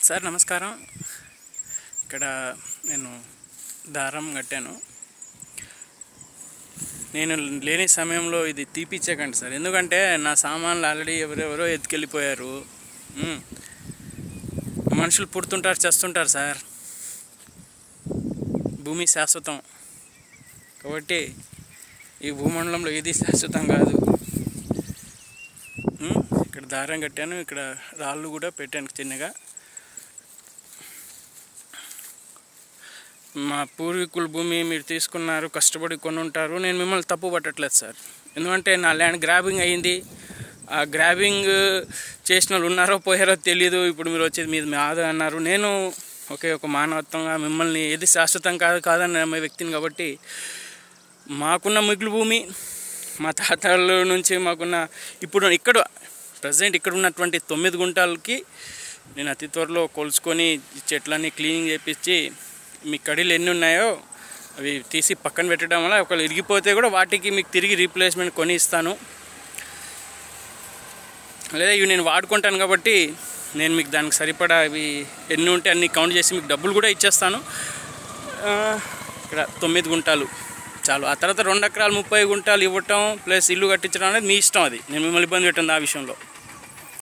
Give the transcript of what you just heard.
Sir నమస్కారం. ఇక్కడ నేను దారం కట్టాను. నేను లేని సమయంలో ఇది తీపిచ్చేకండి సార్, ఎందుకంటే నా సామాన్లు ఆల్రెడీ ఎవరెవరో ఎత్తుకెళ్ళిపోయారు. మనుషులు పుడుతుంటారు, చేస్తుంటారు సార్. భూమి శాశ్వతం కాబట్టి ఈ భూమండలంలో ఏది శాశ్వతం కాదు. ఇక్కడ దారం కట్టాను, ఇక్కడ రాళ్ళు కూడా పెట్టాను చిన్నగా. మా పూర్వీకుల భూమి మీరు తీసుకున్నారు, కష్టపడి కొని ఉంటారు. నేను మిమ్మల్ని తప్పు పట్టట్లేదు సార్, ఎందుకంటే నా ల్యాండ్ గ్రాబింగ్ అయ్యింది. ఆ గ్రాబింగ్ చేసిన వాళ్ళు ఉన్నారో పోయారో తెలీదు. ఇప్పుడు మీరు వచ్చేది మీద ఆదా అన్నారు. నేను ఒక మానవత్వంగా మిమ్మల్ని ఏది శాశ్వతం కాదని నమ్మే వ్యక్తిని కాబట్టి మాకున్న మిగులు భూమి, మా తాతల నుంచి మాకున్న ఇప్పుడు ఇక్కడ ప్రజెంట్ ఇక్కడ ఉన్నటువంటి 9 గుంటలకి నేను అతి త్వరలో కొలుసుకొని చెట్లన్నీ క్లీనింగ్ చేపించి మీ కడీలు ఎన్ని ఉన్నాయో అవి తీసి పక్కన పెట్టడం వల్ల ఒకవేళ ఇరిగిపోతే కూడా వాటికి మీకు తిరిగి రీప్లేస్మెంట్ కొని ఇస్తాను. లేదా ఇవి నేను వాడుకుంటాను కాబట్టి నేను మీకు దానికి సరిపడా అవి ఎన్ని ఉంటే అన్ని కౌంట్ చేసి మీకు డబ్బులు కూడా ఇచ్చేస్తాను. ఇక్కడ 9 గుంటలు చాలు. ఆ తర్వాత 2 ఎకరాలు 30 గుంటలు ఇవ్వటం ప్లస్ ఇల్లు కట్టించడం అనేది మీ ఇష్టం. అది నేను మిమ్మల్ని ఇబ్బంది పెట్టండి ఆ విషయంలో.